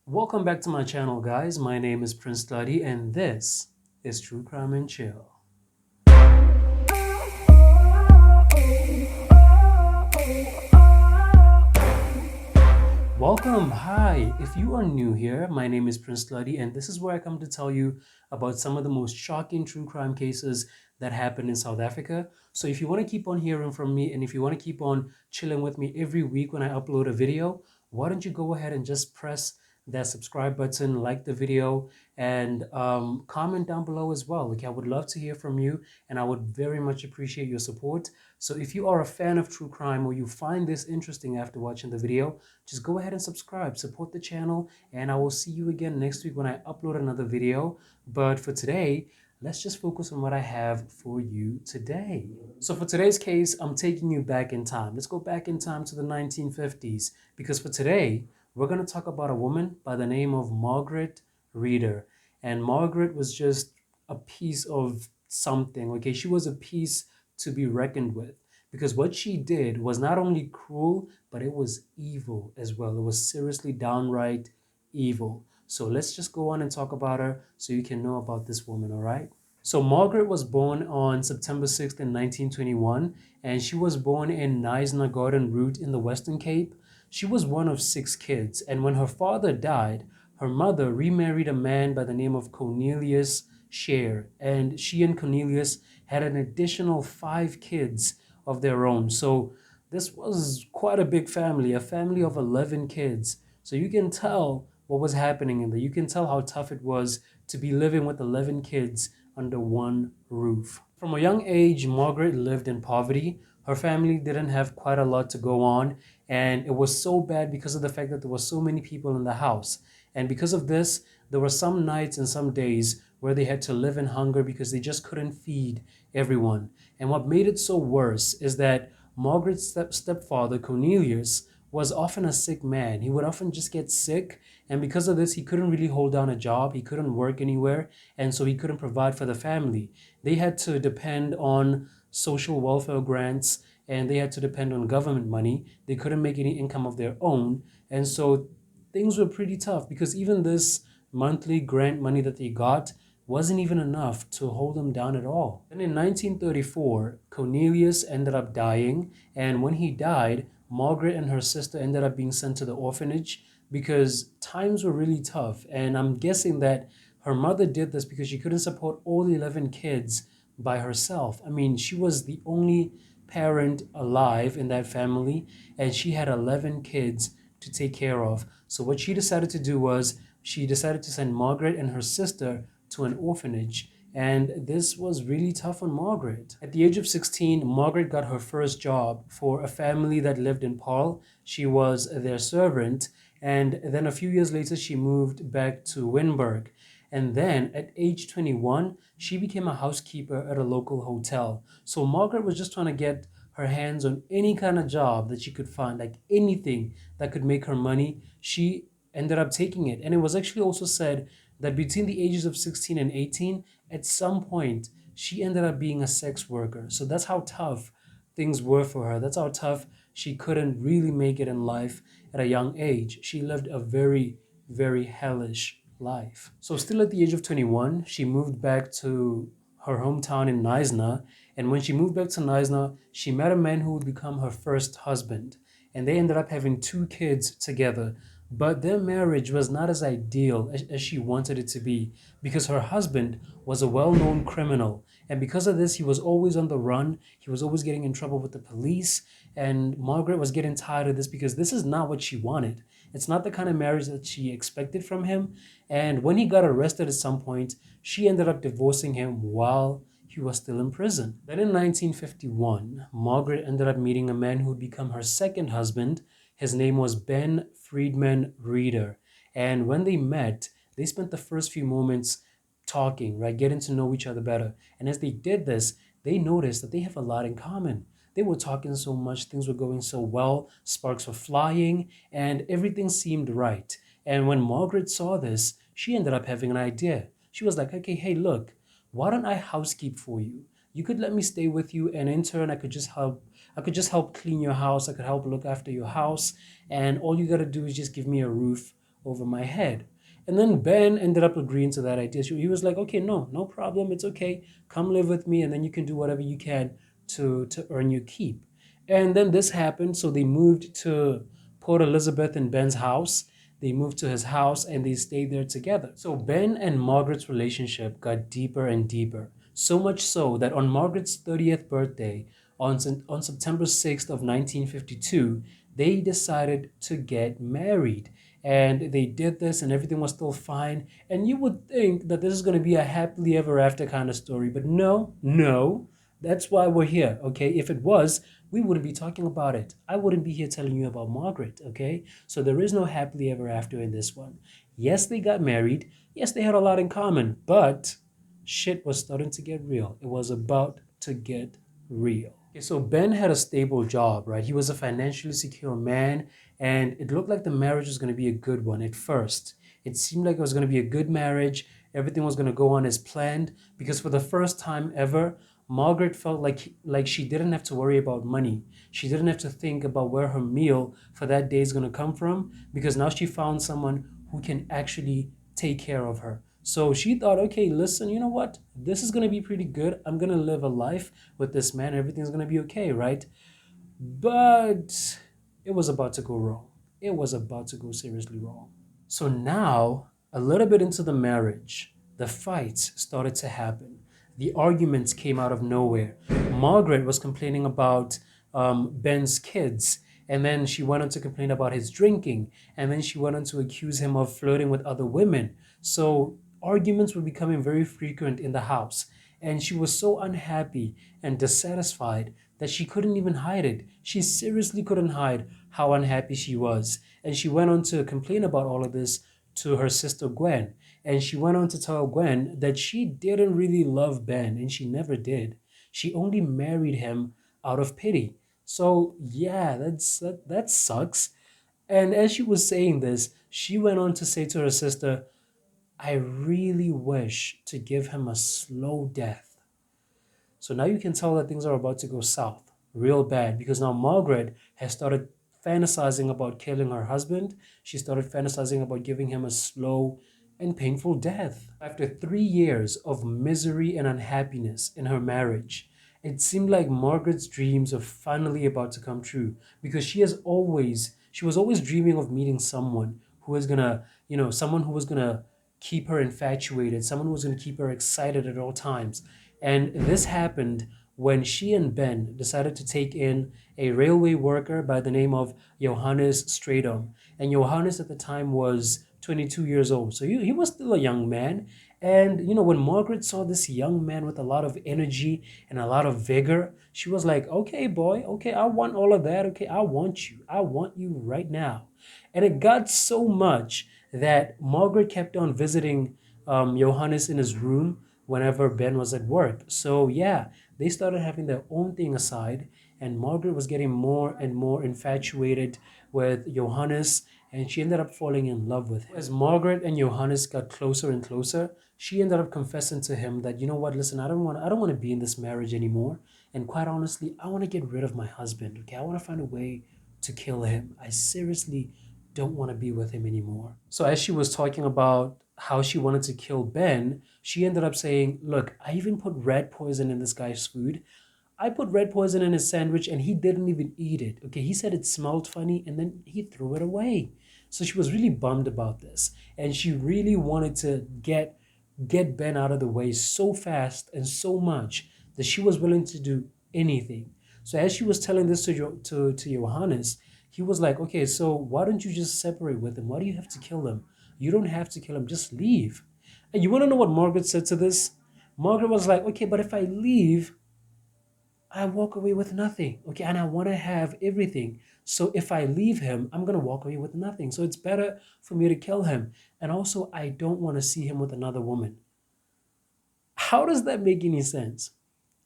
Welcome back to my channel, guys. My name is Prince Tlali, and this is True Crime and Chill. Welcome. Hi. If you are new here, my name is Prince Tlali, and this is where I come to tell you about some of the most shocking true crime cases that happen in South Africa. So if you want to keep on hearing from me, and if you want to keep on chilling with me every week when I upload a video, why don't you go ahead and just press that subscribe button, like the video, and comment down below as well. I would love to hear from you, and I would very much appreciate your support. So if you are a fan of true crime or you find this interesting after watching the video, just go ahead and subscribe, support the channel, and I will see you again next week when I upload another video. But for today, let's just focus on what I have for you today. So for today's case, I'm taking you back in time. Let's go back in time to the 1950s, because for today, we're going to talk about a woman by the name of Margaret Rheeder. And Margaret was just a piece of something, okay? She was a piece to be reckoned with, because what she did was not only cruel, but it was evil as well. It was seriously downright evil. So let's just go on and talk about her so you can know about this woman, all right? So Margaret was born on September 6th in 1921, and she was born in Knysna Garden Route in the Western Cape. She was one of 6 kids, and when her father died, her mother remarried a man by the name of Cornelius Share, and she and Cornelius had an additional 5 kids of their own. So this was quite a big family, a family of 11 kids. So you can tell what was happening in there. You can tell how tough it was to be living with 11 kids under one roof. From a young age, Margaret lived in poverty. Her family didn't have quite a lot to go on, and it was so bad because of the fact that there were so many people in the house. And because of this, there were some nights and some days where they had to live in hunger because they just couldn't feed everyone. And what made it so worse is that Margaret's stepfather, Cornelius, was often a sick man. He would often just get sick, and because of this, he couldn't really hold down a job. He couldn't work anywhere, and so he couldn't provide for the family. They had to depend on social welfare grants, and they had to depend on government money. They couldn't make any income of their own, and so things were pretty tough because even this monthly grant money that they got wasn't even enough to hold them down at all. Then in 1934, Cornelius ended up dying, and when he died, Margaret and her sister ended up being sent to the orphanage because times were really tough. And I'm guessing that her mother did this because she couldn't support all 11 kids by herself. I mean, she was the only parent alive in that family, and she had 11 kids to take care of. So what she decided to do was she decided to send Margaret and her sister to an orphanage, and this was really tough on Margaret. At the age of 16, Margaret got her first job for a family that lived in Paarl. She was their servant, and then a few years later, she moved back to Winburg. And then at age 21, she became a housekeeper at a local hotel. So Margaret was just trying to get her hands on any kind of job that she could find, like anything that could make her money. She ended up taking it. And it was actually also said that between the ages of 16 and 18, at some point, she ended up being a sex worker. So that's how tough things were for her. That's how tough she couldn't really make it in life at a young age. She lived a very, very hellish life. So still at the age of 21, she moved back to her hometown in Knysna. And when she moved back to Knysna, she met a man who would become her first husband. And they ended up having 2 kids together. But their marriage was not as ideal as she wanted it to be because her husband was a well-known criminal. And because of this, he was always on the run. He was always getting in trouble with the police. And Margaret was getting tired of this because this is not what she wanted. It's not the kind of marriage that she expected from him. And when he got arrested at some point, she ended up divorcing him while he was still in prison. Then in 1951, Margaret ended up meeting a man who would become her second husband. His name was Ben Friedman Rheeder. And when they met, they spent the first few moments talking, right, getting to know each other better. And as they did this, they noticed that they have a lot in common. They were talking so much, things were going so well, sparks were flying, and everything seemed right. And when Margaret saw this, she ended up having an idea. She was like, okay, hey, look, why don't I housekeep for you? You could let me stay with you, and in turn, I could just help clean your house. I could help look after your house. And all you got to do is just give me a roof over my head. And then Ben ended up agreeing to that idea. So he was like, okay, no problem. It's okay. Come live with me, and then you can do whatever you can to earn your keep. And then this happened. So they moved to Port Elizabeth in Ben's house. They moved to his house and they stayed there together. So Ben and Margaret's relationship got deeper and deeper. So much so that on Margaret's 30th birthday, on September 6th of 1952, they decided to get married. And they did this and everything was still fine. And you would think that this is going to be a happily ever after kind of story. But no. That's why we're here, okay? If it was, we wouldn't be talking about it. I wouldn't be here telling you about Margaret, okay? So there is no happily ever after in this one. Yes, they got married. Yes, they had a lot in common, but shit was starting to get real. It was about to get real. Okay, so Ben had a stable job, right? He was a financially secure man, and it looked like the marriage was going to be a good one at first. It seemed like it was going to be a good marriage. Everything was going to go on as planned because for the first time ever, Margaret felt like she didn't have to worry about money. She didn't have to think about where her meal for that day is going to come from because now she found someone who can actually take care of her. So she thought, okay, listen, you know what? This is going to be pretty good. I'm going to live a life with this man. Everything's going to be okay, right? But it was about to go wrong. It was about to go seriously wrong. So now, a little bit into the marriage, the fights started to happen. The arguments came out of nowhere. Margaret was complaining about Ben's kids, and then she went on to complain about his drinking, and then she went on to accuse him of flirting with other women. So arguments were becoming very frequent in the house, and she was so unhappy and dissatisfied that she couldn't even hide it. She seriously couldn't hide how unhappy she was. And she went on to complain about all of this to her sister Gwen. And she went on to tell Gwen that she didn't really love Ben, and she never did. She only married him out of pity. So yeah, that sucks. And as she was saying this, she went on to say to her sister, I really wish to give him a slow death. So now you can tell that things are about to go south real bad because now Margaret has started fantasizing about killing her husband. She started fantasizing about giving him a slow and painful death. After 3 years of misery and unhappiness in her marriage, it seemed like Margaret's dreams are finally about to come true because she was always dreaming of meeting someone who was gonna, someone who was gonna keep her infatuated, someone who was gonna keep her excited at all times. And this happened when she and Ben decided to take in a railway worker by the name of Johannes Stradom. And Johannes at the time was 22 years old. So he was still a young man. And, when Margaret saw this young man with a lot of energy and a lot of vigor, she was like, okay, boy, okay, I want all of that. Okay, I want you. I want you right now. And it got so much that Margaret kept on visiting Johannes in his room whenever Ben was at work. So yeah, they started having their own thing aside, and Margaret was getting more and more infatuated with Johannes, and she ended up falling in love with him. As Margaret and Johannes got closer and closer, she ended up confessing to him that, you know what, listen, I don't want to be in this marriage anymore. And quite honestly, I want to get rid of my husband. Okay, I want to find a way to kill him. I seriously don't want to be with him anymore. So as she was talking about how she wanted to kill Ben, she ended up saying, look, I even put rat poison in this guy's food. I put red poison in his sandwich and he didn't even eat it. Okay, he said it smelled funny and then he threw it away. So she was really bummed about this. And she really wanted to get Ben out of the way so fast and so much that she was willing to do anything. So as she was telling this to Johannes, he was like, okay, so why don't you just separate with him? Why do you have to kill him? You don't have to kill him, just leave. And you want to know what Margaret said to this? Margaret was like, okay, but if I leave, I walk away with nothing. Okay, and I want to have everything. So if I leave him, I'm going to walk away with nothing. So it's better for me to kill him. And also, I don't want to see him with another woman. How does that make any sense?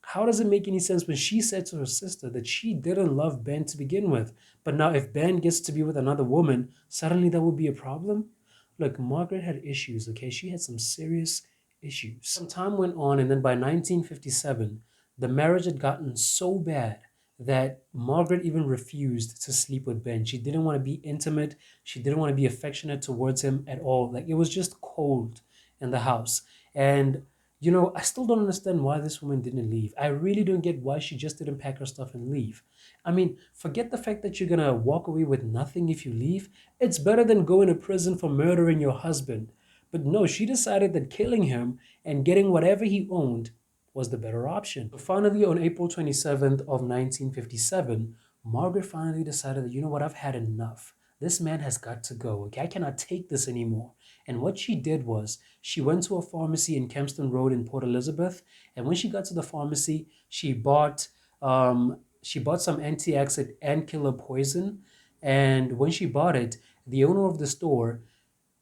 How does it make any sense when she said to her sister that she didn't love Ben to begin with? But now if Ben gets to be with another woman, suddenly that would be a problem? Look, Margaret had issues, okay? She had some serious issues. Some time went on, and then by 1957, the marriage had gotten so bad that Margaret even refused to sleep with Ben. She didn't want to be intimate. She didn't want to be affectionate towards him at all. Like, it was just cold in the house. And, I still don't understand why this woman didn't leave. I really don't get why she just didn't pack her stuff and leave. I mean, forget the fact that you're going to walk away with nothing if you leave. It's better than going to prison for murdering your husband. But no, she decided that killing him and getting whatever he owned was the better option. So finally, on April 27th of 1957, Margaret finally decided that, you know what, I've had enough. This man has got to go. Okay, I cannot take this anymore. And what she did was she went to a pharmacy in Kempston Road in Port Elizabeth. And when she got to the pharmacy, she bought some anti-acid ant killer poison. And when she bought it, the owner of the store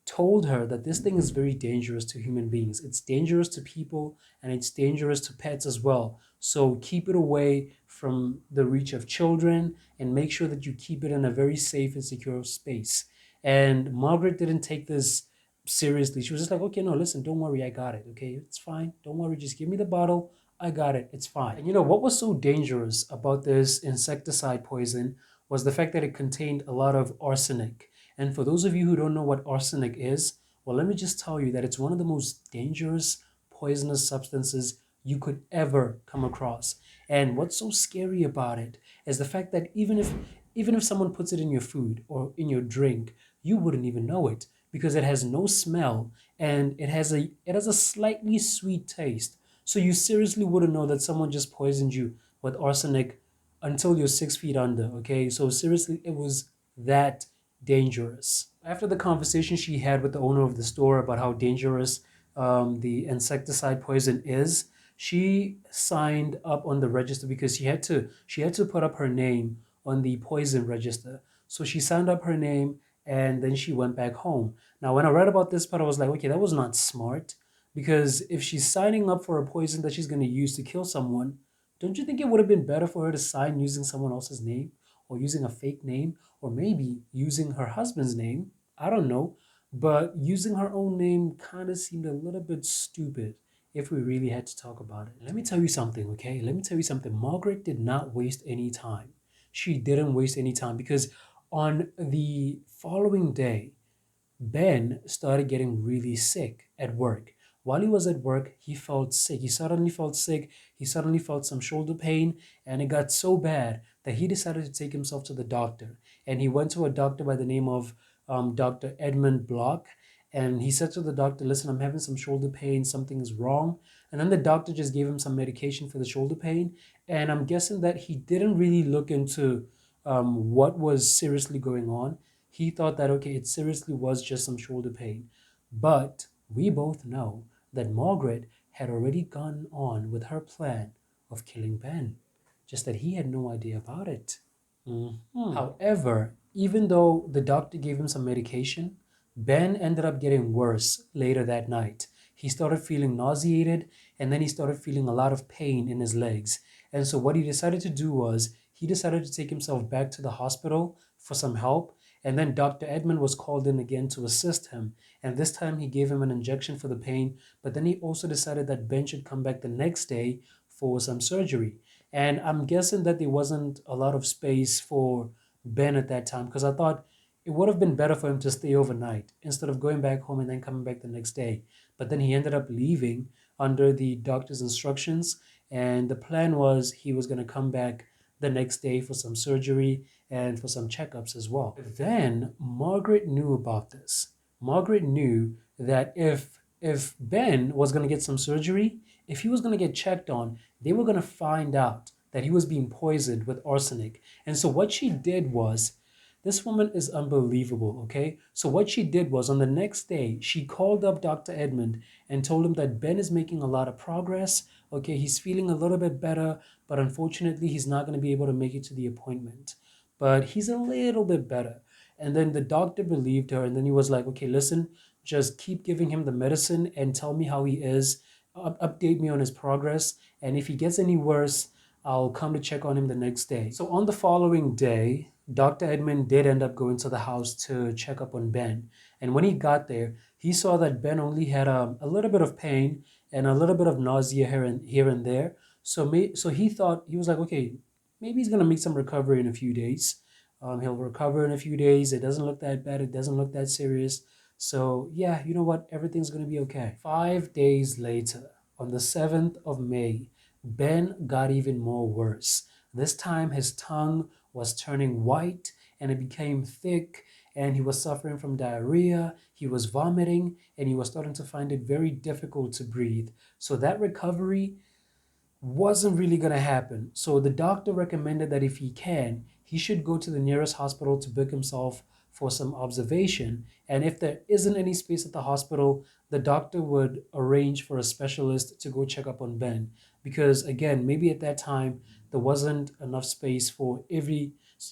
told her that this thing is very dangerous to human beings. It's dangerous to people and it's dangerous to pets as well. So keep it away from the reach of children and make sure that you keep it in a very safe and secure space. And Margaret didn't take this seriously. She was just like, okay, no, listen, don't worry, I got it. Okay, it's fine. Don't worry, just give me the bottle. I got it. It's fine. And what was so dangerous about this insecticide poison was the fact that it contained a lot of arsenic. And for those of you who don't know what arsenic is, well, let me just tell you that it's one of the most dangerous poisonous substances you could ever come across. And what's so scary about it is the fact that even if someone puts it in your food or in your drink, you wouldn't even know it because it has no smell and it has a slightly sweet taste. So you seriously wouldn't know that someone just poisoned you with arsenic until you're 6 feet under. Okay, so seriously, it was that dangerous. After the conversation she had with the owner of the store about how dangerous the insecticide poison is, she signed up on the register because she had to put up her name on the poison register. So she signed up her name and then she went back home. Now, when I read about this part, I was like, okay, that was not smart because if she's signing up for a poison that she's going to use to kill someone, don't you think it would have been better for her to sign using someone else's name or using a fake name or maybe using her husband's name? I don't know. But using her own name kind of seemed a little bit stupid if we really had to talk about it. Let me tell you something, okay? Let me tell you something. Margaret did not waste any time. She didn't waste any time because on the following day, Ben started getting really sick at work. While he was at work, he felt sick. He suddenly felt sick. He suddenly felt some shoulder pain, and it got so bad that he decided to take himself to the doctor. And he went to a doctor by the name of Dr. Edmund Block. And he said to the doctor, listen, I'm having some shoulder pain. Something is wrong. And then the doctor just gave him some medication for the shoulder pain. And I'm guessing that he didn't really look into what was seriously going on. He thought that, okay, it seriously was just some shoulder pain. But we both know that Margaret had already gone on with her plan of killing Ben, just that he had no idea about it. However, even though the doctor gave him some medication, Ben ended up getting worse later that night. He started feeling nauseated and then he started feeling a lot of pain in his legs. And so, what he decided to do was he decided to take himself back to the hospital for some help. And then Dr. Edmund was called in again to assist him. And this time he gave him an injection for the pain. But then he also decided that Ben should come back the next day for some surgery. And I'm guessing that there wasn't a lot of space for Ben at that time because I thought it would have been better for him to stay overnight instead of going back home and then coming back the next day. But then he ended up leaving under the doctor's instructions. And the plan was he was going to come back the next day for some surgery and for some checkups as well. Then Margaret knew about this. Margaret knew that if Ben was going to get some surgery, if he was going to get checked on, they were going to find out that he was being poisoned with arsenic. And so what she did was, this woman is unbelievable, okay? So what she did was on the next day, she called up Dr. Edmund and told him that Ben is making a lot of progress. Okay, he's feeling a little bit better, but unfortunately, he's not going to be able to make it to the appointment. But he's a little bit better. And then the doctor believed her, and then he was like, okay, listen, just keep giving him the medicine and tell me how he is. Update me on his progress. And if he gets any worse, I'll come to check on him the next day. So on the following day, Dr. Edmund did end up going to the house to check up on Ben. And when he got there, he saw that Ben only had a little bit of pain and a little bit of nausea here and there. So he thought, he was like, okay, maybe he's going to make some recovery in a few days. He'll recover in a few days. It doesn't look that bad. It doesn't look that serious. So, yeah, you know what? Everything's going to be okay. 5 days later, on the 7th of May, Ben got even more worse. This time, his tongue was turning white and it became thick, and he was suffering from diarrhea. He was vomiting, and he was starting to find it very difficult to breathe. So, that recovery wasn't really going to happen. So the doctor recommended that if he can, he should go to the nearest hospital to book himself for some observation. And if there isn't any space at the hospital, the doctor would arrange for a specialist to go check up on Ben. Because again, maybe at that time, there wasn't enough space for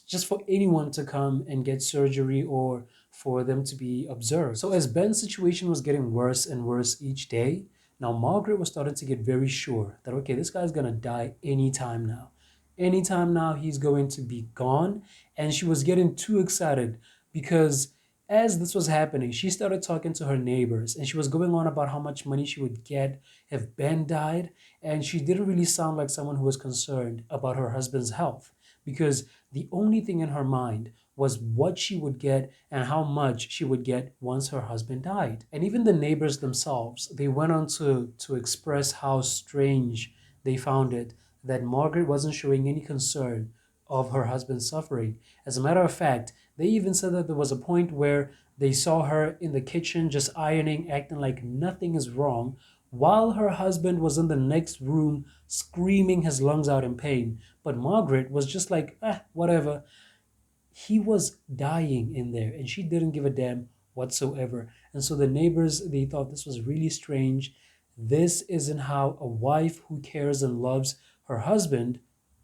just for anyone to come and get surgery or for them to be observed. So as Ben's situation was getting worse and worse each day, now, Margaret was starting to get very sure that, okay, this guy's going to die anytime now. Anytime now, he's going to be gone. And she was getting too excited because as this was happening, she started talking to her neighbors and she was going on about how much money she would get if Ben died. And she didn't really sound like someone who was concerned about her husband's health because the only thing in her mind was what she would get and how much she would get once her husband died. And even the neighbors themselves, they went on to express how strange they found it that Margaret wasn't showing any concern of her husband's suffering. As a matter of fact, they even said that there was a point where they saw her in the kitchen just ironing, acting like nothing is wrong, while her husband was in the next room screaming his lungs out in pain. But Margaret was just like, whatever. He was dying in there and she didn't give a damn whatsoever. And so the neighbors, they thought this was really strange. This isn't how a wife who cares and loves her husband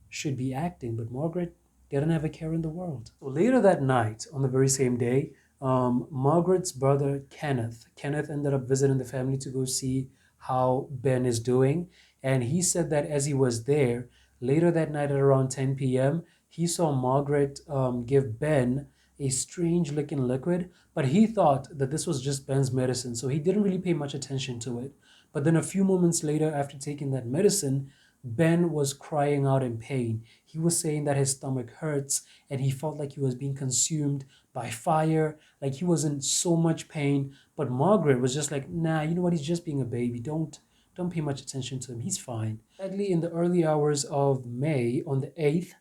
should be acting. But Margaret didn't have a care in the world. So later that night, on the very same day, Margaret's brother Kenneth ended up visiting the family to go see how Ben is doing. And he said that as he was there, later that night at around 10 p.m., he saw Margaret give Ben a strange looking liquid, but he thought that this was just Ben's medicine, so he didn't really pay much attention to it. But then a few moments later, after taking that medicine, Ben was crying out in pain. He was saying that his stomach hurts and he felt like he was being consumed by fire, like he was in so much pain. But Margaret was just like, nah, you know what? He's just being a baby. Don't pay much attention to him. He's fine. Sadly, in the early hours of May, on the 8th,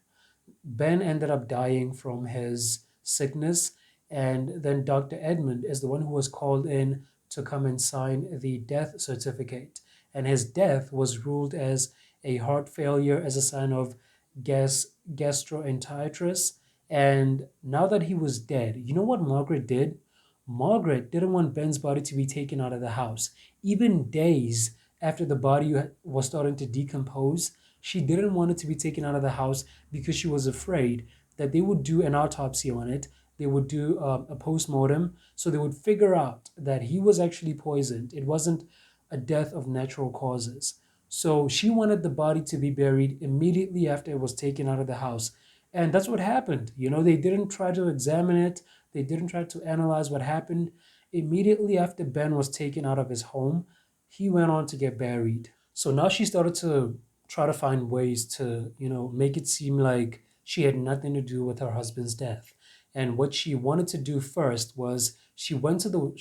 Ben ended up dying from his sickness, and then Dr. Edmund is the one who was called in to come and sign the death certificate. And his death was ruled as a heart failure as a sign of gastroenteritis. And now that he was dead, you know what Margaret did? Margaret didn't want Ben's body to be taken out of the house. Even days after the body was starting to decompose, she didn't want it to be taken out of the house because she was afraid that they would do an autopsy on it. They would do a post-mortem, so they would figure out that he was actually poisoned. It wasn't a death of natural causes. So she wanted the body to be buried immediately after it was taken out of the house. And that's what happened. You know, they didn't try to examine it. They didn't try to analyze what happened. Immediately after Ben was taken out of his home, he went on to get buried. So now she started to try to find ways to, make it seem like she had nothing to do with her husband's death. And what she wanted to do first was she went to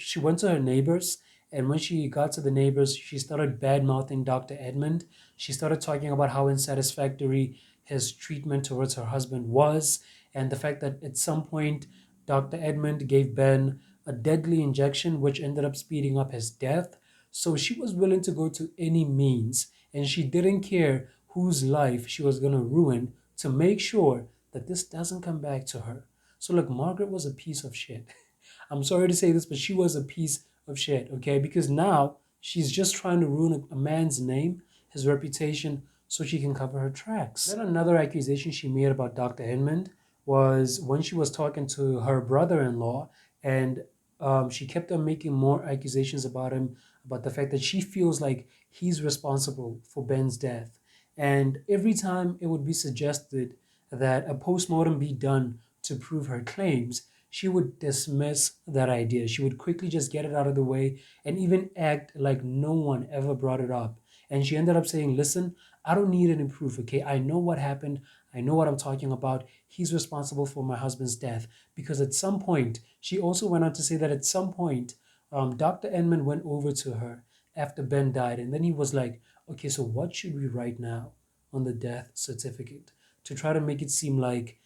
her neighbors, and when she got to the neighbors, she started bad mouthing Dr. Edmund. She started talking about how unsatisfactory his treatment towards her husband was, and the fact that at some point Dr. Edmund gave Ben a deadly injection which ended up speeding up his death. So she was willing to go to any means, and she didn't care whose life she was going to ruin to make sure that this doesn't come back to her. So look, Margaret was a piece of shit. I'm sorry to say this, but she was a piece of shit, okay? Because now she's just trying to ruin a man's name, his reputation, so she can cover her tracks. Then another accusation she made about Dr. Edmund was when she was talking to her brother-in-law, and she kept on making more accusations about him, about the fact that she feels like he's responsible for Ben's death. And every time it would be suggested that a postmortem be done to prove her claims, she would dismiss that idea. She would quickly just get it out of the way and even act like no one ever brought it up. And she ended up saying, listen, I don't need any proof, okay? I know what happened. I know what I'm talking about. He's responsible for my husband's death. Because at some point, she also went on to say that at some point, Dr. Enman went over to her after Ben died. And then he was like, okay, so what should we write now on the death certificate to try to make it seem like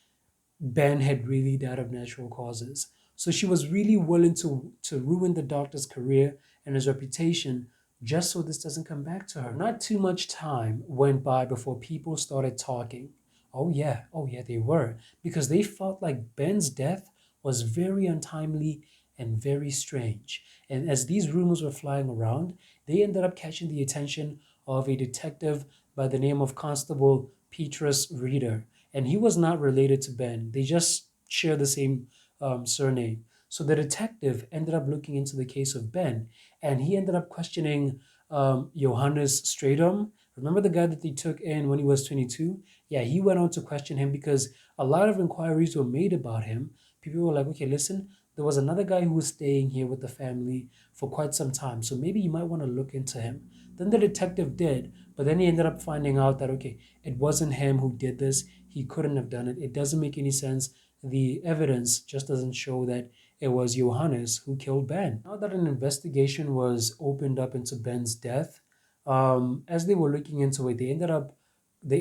Ben had really died of natural causes. So she was really willing to ruin the doctor's career and his reputation just so this doesn't come back to her. Not too much time went by before people started talking. Oh yeah, they were. Because they felt like Ben's death was very untimely and very strange. And as these rumors were flying around, they ended up catching the attention of a detective by the name of Constable Petrus Reeder, and he was not related to Ben. They just share the same surname. So the detective ended up looking into the case of Ben, and he ended up questioning Johannes Stradom. Remember the guy that they took in when he was 22? Yeah, he went on to question him because a lot of inquiries were made about him. People were like, okay, listen, there was another guy who was staying here with the family for quite some time, so maybe you might want to look into him. Then the detective did, but then he ended up finding out that, okay, it wasn't him who did this. He couldn't have done it. It doesn't make any sense. The evidence just doesn't show that it was Johannes who killed Ben. Now that an investigation was opened up into Ben's death, as they were looking into it, they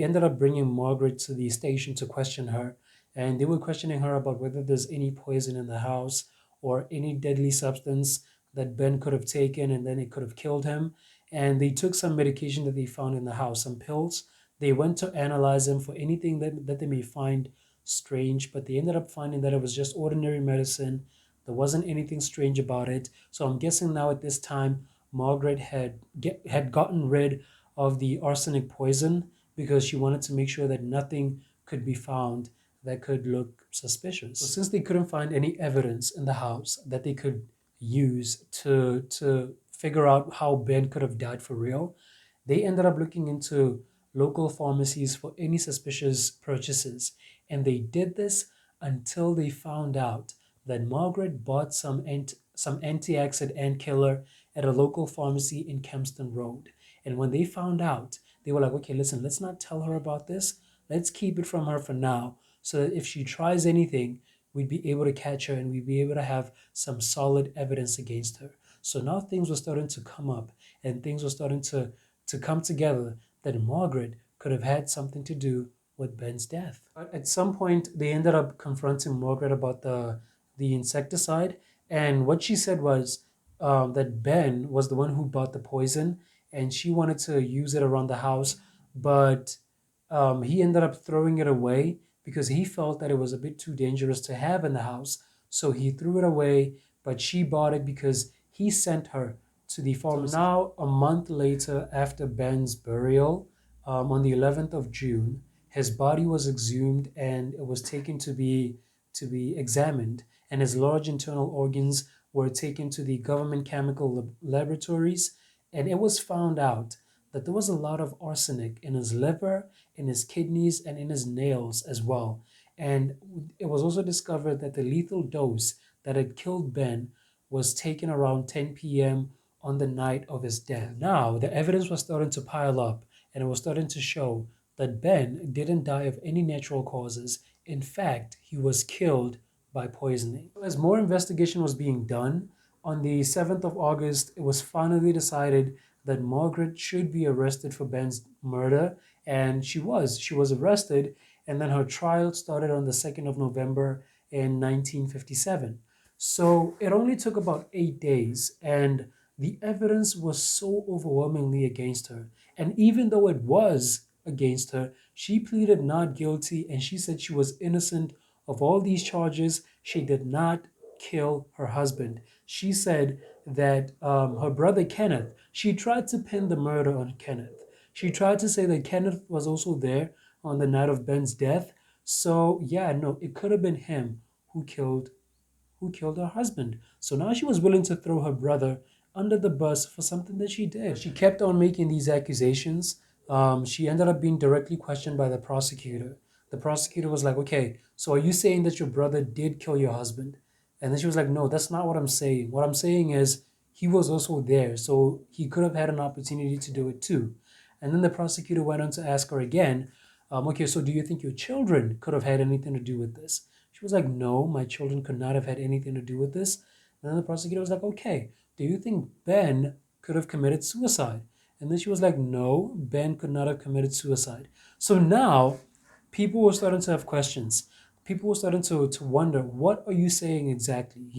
ended up bringing Margaret to the station to question her, and they were questioning her about whether there's any poison in the house or any deadly substance that Ben could have taken and then it could have killed him. And they took some medication that they found in the house, some pills. They went to analyze them for anything that they may find strange, but they ended up finding that it was just ordinary medicine. There wasn't anything strange about it. So I'm guessing now at this time, Margaret had gotten rid of the arsenic poison because she wanted to make sure that nothing could be found that could look suspicious. So since they couldn't find any evidence in the house that they could use to figure out how Ben could have died for real, they ended up looking into local pharmacies for any suspicious purchases. And they did this until they found out that Margaret bought some anti-acid ant killer at a local pharmacy in Kempston Road. And when they found out, they were like, okay, listen, let's not tell her about this. Let's keep it from her for now so that if she tries anything, we'd be able to catch her and we'd be able to have some solid evidence against her. So now things were starting to come up and things were starting to come together that Margaret could have had something to do with Ben's death. But at some point, they ended up confronting Margaret about the insecticide. And what she said was that Ben was the one who bought the poison and she wanted to use it around the house, but he ended up throwing it away because he felt that it was a bit too dangerous to have in the house. So he threw it away, but she bought it because he sent her to the pharmacy. So now, a month later, after Ben's burial, on the 11th of June, his body was exhumed and it was taken to be examined, and his large internal organs were taken to the government chemical laboratories, and it was found out that there was a lot of arsenic in his liver, in his kidneys, and in his nails as well. And it was also discovered that the lethal dose that had killed Ben was taken around 10 p.m. on the night of his death. Now, the evidence was starting to pile up, and it was starting to show that Ben didn't die of any natural causes. In fact, he was killed by poisoning. As more investigation was being done, on the 7th of August, it was finally decided that Margaret should be arrested for Ben's murder, and she was. She was arrested, and then her trial started on the 2nd of November in 1957. So it only took about 8 days, and the evidence was so overwhelmingly against her. And even though it was against her, she pleaded not guilty and she said she was innocent of all these charges. She did not kill her husband. She said that her brother Kenneth, she tried to pin the murder on Kenneth. She tried to say that Kenneth was also there on the night of Ben's death. So yeah, no, it could have been him who killed her husband. So now she was willing to throw her brother under the bus for something that she did. She kept on making these accusations. She ended up being directly questioned by the prosecutor. The prosecutor was like, okay, so are you saying that your brother did kill your husband? And then she was like, no, that's not what I'm saying. What I'm saying is he was also there, so he could have had an opportunity to do it too. And then the prosecutor went on to ask her again, Okay, so do you think your children could have had anything to do with this? She was like, no, my children could not have had anything to do with this. And then the prosecutor was like, okay, do you think Ben could have committed suicide? And then she was like, no, Ben could not have committed suicide. So now people were starting to have questions. People were starting to wonder, what are you saying exactly?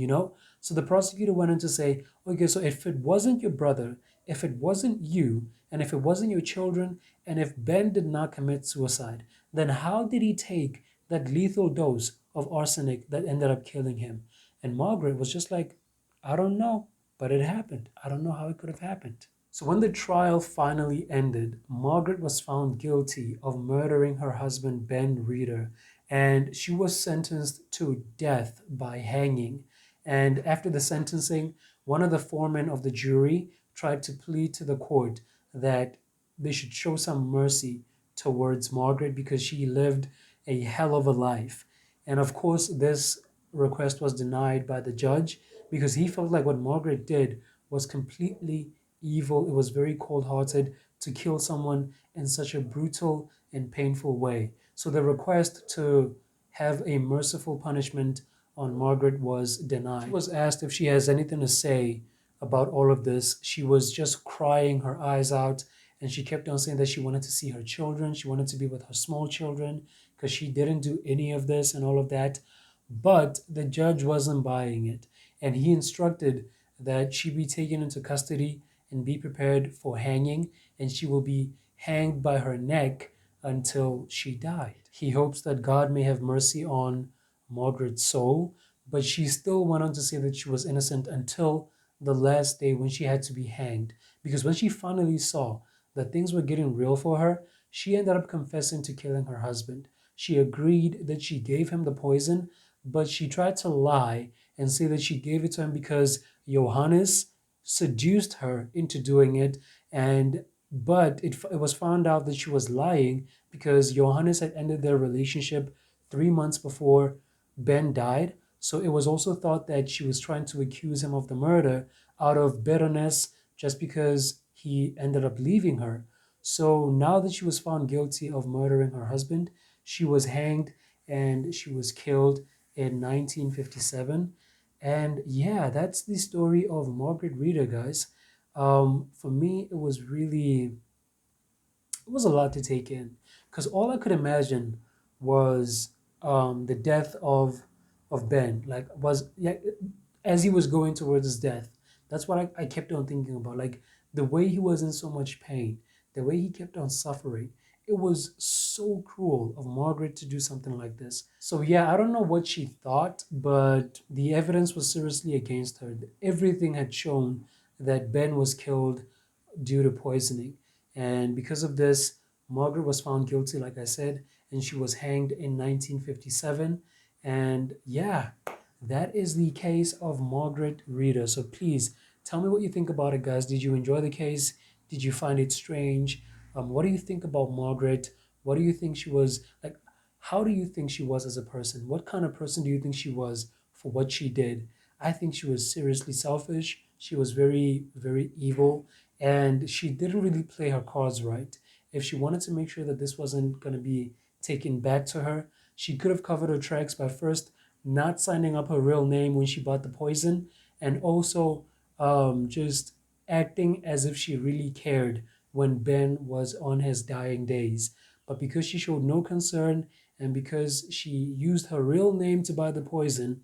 So the prosecutor went on to say, okay, so if it wasn't your brother, if it wasn't you, and if it wasn't your children, and if Ben did not commit suicide, then how did he take that lethal dose of arsenic that ended up killing him? And Margaret was just like, I don't know, but it happened. I don't know how it could have happened. So when the trial finally ended, Margaret was found guilty of murdering her husband, Ben Rheeder, and she was sentenced to death by hanging. And after the sentencing, one of the foremen of the jury tried to plead to the court that they should show some mercy towards Margaret because she lived a hell of a life. And of course, this request was denied by the judge because he felt like what Margaret did was completely evil. It was very cold hearted to kill someone in such a brutal and painful way. So the request to have a merciful punishment on Margaret was denied. She was asked if she has anything to say about all of this. She was just crying her eyes out, and she kept on saying that she wanted to see her children. She wanted to be with her small children because she didn't do any of this and all of that. But the judge wasn't buying it, and he instructed that she be taken into custody and be prepared for hanging, and she will be hanged by her neck until she died. He hopes that God may have mercy on Margaret's soul, but she still went on to say that she was innocent until the last day when she had to be hanged. Because when she finally saw that things were getting real for her, she ended up confessing to killing her husband. She agreed that she gave him the poison, but she tried to lie and say that she gave it to him because Johannes seduced her into doing it, but it was found out that she was lying because Johannes had ended their relationship 3 months before Ben died. So it was also thought that she was trying to accuse him of the murder out of bitterness just because he ended up leaving her. So now that she was found guilty of murdering her husband, she was hanged and she was killed in 1957. And yeah, that's the story of Margaret Rheeder, guys. For me, it was a lot to take in because all I could imagine was the death of Ben. Like was yeah, as he was going towards his death. That's what I kept on thinking about. Like the way he was in so much pain, the way he kept on suffering. It was so cruel of Margaret to do something like this. So yeah, I don't know what she thought, but the evidence was seriously against her. Everything had shown that Ben was killed due to poisoning. And because of this, Margaret was found guilty, like I said, and she was hanged in 1957. And yeah, that is the case of Margaret Rheeder. So please tell me what you think about it, guys. Did you enjoy the case? Did you find it strange? What do you think about Margaret? What do you think she was like? How do you think she was as a person? What kind of person do you think she was for what she did? I think she was seriously selfish. She was very, very evil, and she didn't really play her cards right. If she wanted to make sure that this wasn't going to be taken back to her, she could have covered her tracks by first not signing up her real name when she bought the poison, and also just acting as if she really cared when Ben was on his dying days. But because she showed no concern and because she used her real name to buy the poison,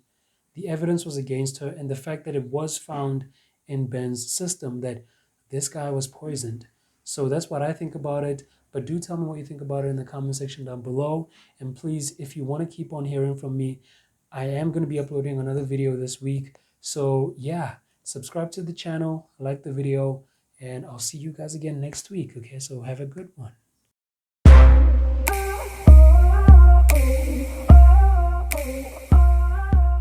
the evidence was against her, and the fact that it was found in Ben's system that this guy was poisoned. So that's what I think about it. But do tell me what you think about it in the comment section down below. And please, if you want to keep on hearing from me, I am going to be uploading another video this week. So yeah, subscribe to the channel, like the video, and I'll see you guys again next week. Okay, so have a good one.